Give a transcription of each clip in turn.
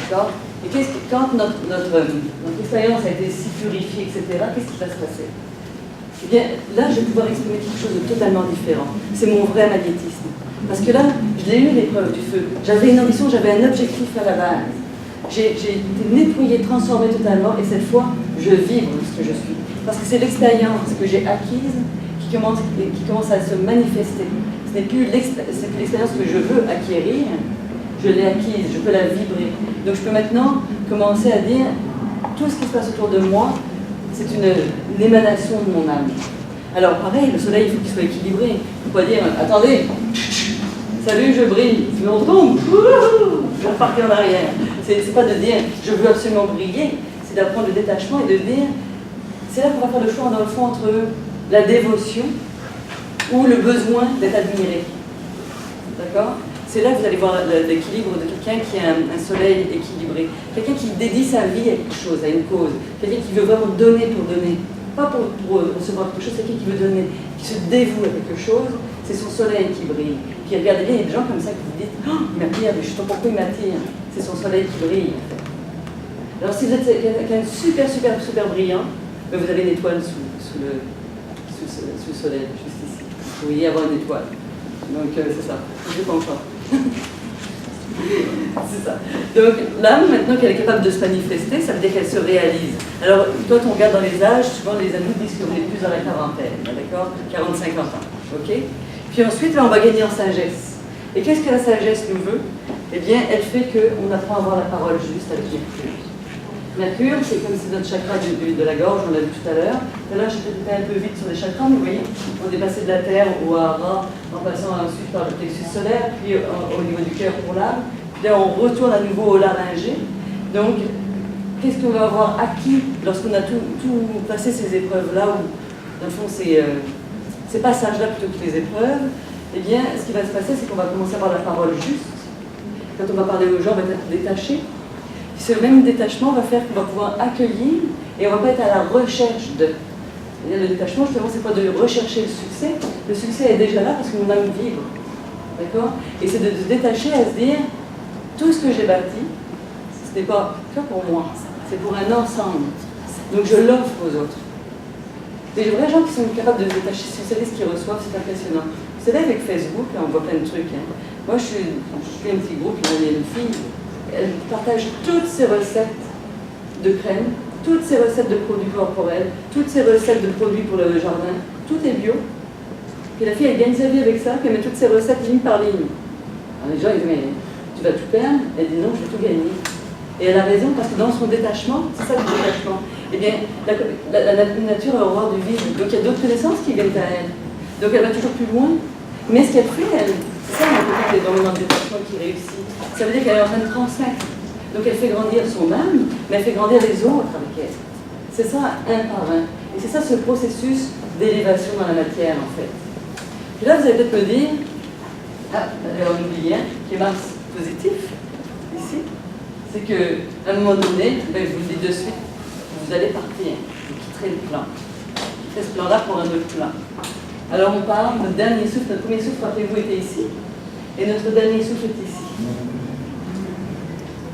D'accord? Et quand notre expérience a été si purifiée, etc., qu'est-ce qui va se passer? Eh bien, là, je vais pouvoir exprimer quelque chose de totalement différent. C'est mon vrai magnétisme. Parce que là, je l'ai eu l'épreuve du feu. J'avais une ambition, j'avais un objectif à la base. J'ai été nettoyée, transformée totalement, et cette fois, je vibre ce que je suis. Parce que c'est l'expérience que j'ai acquise qui commence à se manifester. Ce n'est plus l'expérience que je veux acquérir, je l'ai acquise, je peux la vibrer. Donc je peux maintenant commencer à dire tout ce qui se passe autour de moi, c'est une émanation de mon âme. Alors pareil, le soleil, il faut qu'il soit équilibré. Il ne faut pas dire, attendez, salut, je brille, si on tombe, je vais repartir en arrière. C'est pas de dire, je veux absolument briller, c'est d'apprendre le détachement et de dire, c'est là qu'on va faire le choix dans le fond entre la dévotion ou le besoin d'être admiré. D'accord? C'est là que vous allez voir l'équilibre de quelqu'un qui a un soleil équilibré. Quelqu'un qui dédie sa vie à quelque chose, à une cause. Quelqu'un qui veut vraiment donner pour donner. Pas pour recevoir quelque chose, c'est quelqu'un qui veut donner, qui se dévoue à quelque chose. C'est son soleil qui brille. Puis regardez bien, il y a des gens comme ça qui vous disent « Oh, il m'attire, mais je ne sais pas pourquoi il m'attire. » C'est son soleil qui brille. Alors si vous êtes quelqu'un de super brillant, ben vous avez une étoile sous le soleil, juste ici. Vous voyez avoir une étoile. Donc c'est ça. Je ne sais pas encore. C'est ça. Donc l'âme, maintenant qu'elle est capable de se manifester, ça veut dire qu'elle se réalise. Alors, quand on regarde dans les âges, souvent les adultes disent que vous êtes plus dans la quarantaine, d'accord? 40-50 ans, ok? Puis ensuite, là, on va gagner en sagesse. Et qu'est-ce que la sagesse nous veut? Eh bien, elle fait qu'on apprend à avoir la parole juste avec Mercure. Mercure, c'est comme c'est notre chakra de la gorge, on l'a vu tout à l'heure. Tout à l'heure, j'étais un peu vite sur les chakras, mais vous voyez, on est passé de la terre au hara, en passant ensuite par le plexus solaire, puis au niveau du cœur pour l'âme. Puis là, on retourne à nouveau au laryngé. Donc, qu'est-ce qu'on va avoir acquis lorsqu'on a tout passé ces épreuves-là, où, dans le fond, ces passages-là plutôt que les épreuves? Eh bien, ce qui va se passer, c'est qu'on va commencer à avoir la parole juste. Quand on va parler aux gens, on va être détaché. Ce même détachement va faire qu'on va pouvoir accueillir et on ne va pas être à la recherche de. Le détachement, justement, c'est pas de rechercher le succès. Le succès est déjà là parce que mon âme vibre. D'accord? Et c'est de se détacher à se dire tout ce que j'ai bâti, ce n'est pas que pour moi, c'est pour un ensemble. Donc je l'offre aux autres. Des vrais gens qui sont capables de se détacher, si vous savez ce qu'ils reçoivent, c'est impressionnant. Vous savez, avec Facebook, là, on voit plein de trucs. Hein. Moi, je suis un petit groupe, il y a une fille. Elle partage toutes ses recettes de crème, toutes ses recettes de produits corporels, toutes ses recettes de produits pour le jardin. Tout est bio. Puis la fille, elle gagne sa vie avec ça, puis elle met toutes ses recettes ligne par ligne. Alors les gens, ils disent, mais tu vas tout perdre? Elle dit, non, je vais tout gagner. Et elle a raison, parce que dans son détachement, c'est ça le détachement. Eh bien, la nature a horreur du vide. Donc il y a d'autres connaissances qui viennent à elle. Donc elle va toujours plus loin. Mais ce qu'elle fait, c'est ça, c'est énormément de détachement qui réussit. Ça veut dire qu'elle est en train de transmettre. Donc elle fait grandir son âme, mais elle fait grandir les autres avec elle. C'est ça, un par un. Et c'est ça ce processus d'élévation dans la matière, en fait. Puis là, vous allez peut-être me dire, on oublie un, qui est Mars positif, ici, c'est qu'à un moment donné, ben, je vous le dis de suite, vous allez partir, vous quitterez le plan. Vous quitterez ce plan-là pour un autre plan. Alors on part, notre dernier souffle, notre premier souffle, rappelez-vous, était ici, et notre dernier souffle est ici.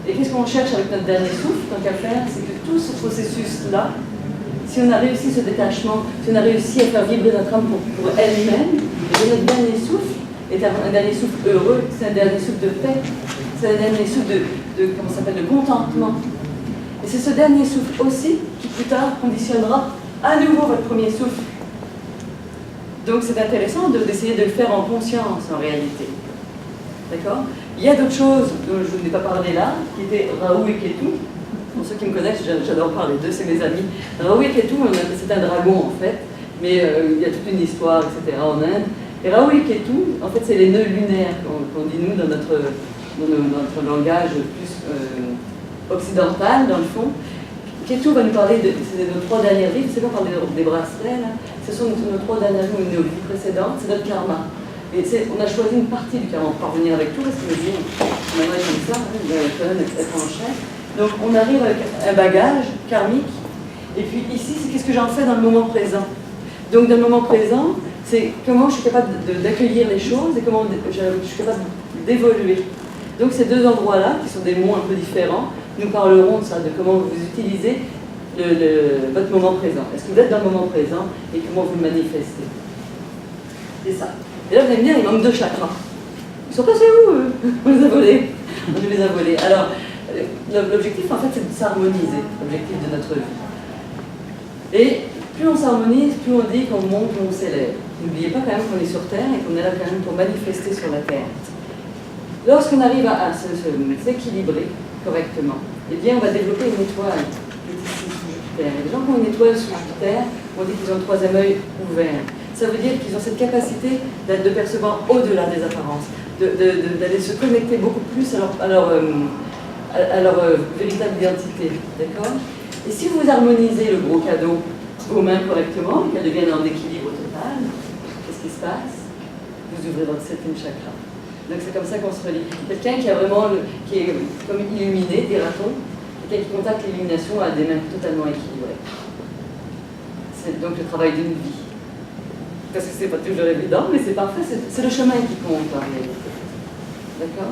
Et qu'est-ce qu'on cherche avec notre dernier souffle, tant qu'à faire, c'est que tout ce processus-là, si on a réussi ce détachement, si on a réussi à faire vibrer notre âme pour elle-même, et notre dernier souffle est un dernier souffle heureux, c'est un dernier souffle de paix, c'est un dernier souffle comment ça s'appelle, de contentement. Et c'est ce dernier souffle aussi qui plus tard conditionnera à nouveau votre premier souffle. Donc c'est intéressant d'essayer de le faire en conscience en réalité. D'accord? Il y a d'autres choses dont je ne vous ai pas parlé là, qui étaient Rahu et Ketu. Pour ceux qui me connaissent, j'adore parler d'eux, c'est mes amis. Rahu et Ketu, c'est un dragon en fait, mais il y a toute une histoire, etc. en Inde. Et Rahu et Ketu, en fait, c'est les nœuds lunaires qu'on dit nous dans notre langage plus occidental, dans le fond. Ketu va nous parler de nos 3 dernières vies. Vous savez, on parle des bracelets, là. Ce sont nos 3 dernières vies, nos vies précédentes, c'est notre karma. Et on a choisi une partie du karma pour parvenir avec tout, parce que je dis, maintenant il comme ça, quand même être en chair. Donc on arrive avec un bagage karmique, et puis ici, c'est qu'est-ce que j'en fais dans le moment présent. Donc dans le moment présent, c'est comment je suis capable d'accueillir les choses et comment je suis capable d'évoluer. Donc ces deux endroits-là, qui sont des mots un peu différents, nous parlerons de ça, de comment vous utilisez votre moment présent. Est-ce que vous êtes dans le moment présent et comment vous le manifestez? C'est ça. Et là, vous allez me dire, il manque deux chakras. Ils sont passés où, eux? On les a volés. On les a volés. Alors, l'objectif, en fait, c'est de s'harmoniser, l'objectif de notre vie. Et plus on s'harmonise, plus on dit qu'on monte, qu'on s'élève. N'oubliez pas quand même qu'on est sur Terre et qu'on est là quand même pour manifester sur la Terre. Lorsqu'on arrive à s'équilibrer correctement, eh bien, on va développer une étoile qui est ici sous Jupiter. Et les gens qui ont une étoile sous Jupiter, on dit qu'ils ont le troisième œil ouvert. Ça veut dire qu'ils ont cette capacité de percevoir au-delà des apparences, d'aller se connecter beaucoup plus à leur véritable identité. D'accord? Et si vous harmonisez le gros cadeau, vos mains correctement, qu'elles deviennent en équilibre total, qu'est-ce qui se passe? Vous ouvrez votre septième chakra. Donc c'est comme ça qu'on se relie. Quelqu'un qui a vraiment, qui est comme illuminé, dira-t-on, quelqu'un qui contacte l'illumination a des mains totalement équilibrées. C'est donc le travail d'une vie. Parce que c'est pas toujours évident, mais c'est parfait, c'est le chemin qui compte en réalité. D'accord?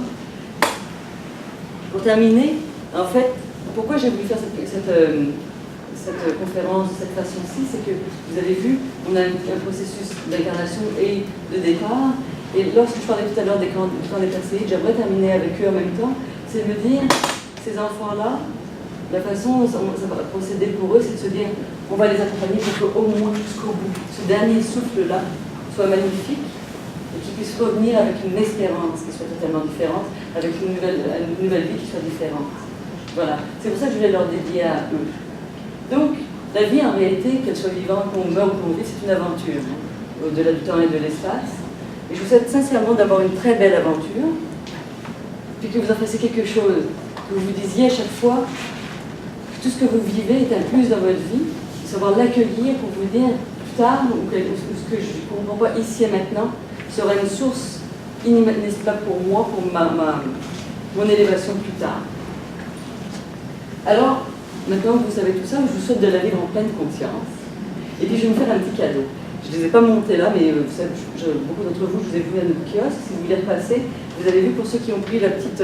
Pour terminer, en fait, pourquoi j'ai voulu faire cette conférence de cette façon-ci, c'est que vous avez vu, on a un processus d'incarnation et de départ, et lorsque je parlais tout à l'heure du camp des perséides, j'aimerais terminer avec eux en même temps, c'est de me dire, ces enfants-là, la façon dont ça va procéder pour eux, c'est de se dire, on va les accompagner pour qu'au moins jusqu'au bout, ce dernier souffle-là soit magnifique et qu'ils puissent revenir avec une espérance qui soit totalement différente, avec une nouvelle vie qui soit différente. Voilà, c'est pour ça que je voulais leur dédier à eux. Donc, la vie en réalité, qu'elle soit vivante, qu'on meure ou qu'on vive, c'est une aventure, hein, au-delà du temps et de l'espace. Et je vous souhaite sincèrement d'avoir une très belle aventure, puis que vous en fassiez quelque chose, que vous vous disiez à chaque fois, tout ce que vous vivez est un plus dans votre vie, savoir l'accueillir pour vous dire plus tard, ou ce que je ne comprends pas ici et maintenant, sera une source inestimable pour moi, pour mon élévation plus tard. Alors, maintenant que vous savez tout ça, je vous souhaite de la vivre en pleine conscience. Et puis je vais vous faire un petit cadeau. Je ne les ai pas montés là, mais vous savez, beaucoup d'entre vous, je vous ai vu à notre kiosque, si vous voulez repasser, vous avez vu pour ceux qui ont pris la petite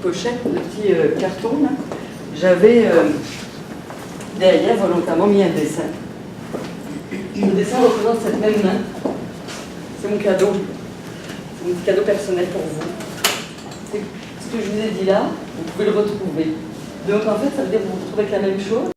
pochette, le petit carton là. J'avais derrière volontairement mis un dessin. Le dessin représente cette même main. C'est mon cadeau. C'est mon petit cadeau personnel pour vous. C'est ce que je vous ai dit là, vous pouvez le retrouver. Donc en fait, ça veut dire que vous vous retrouvez avec la même chose.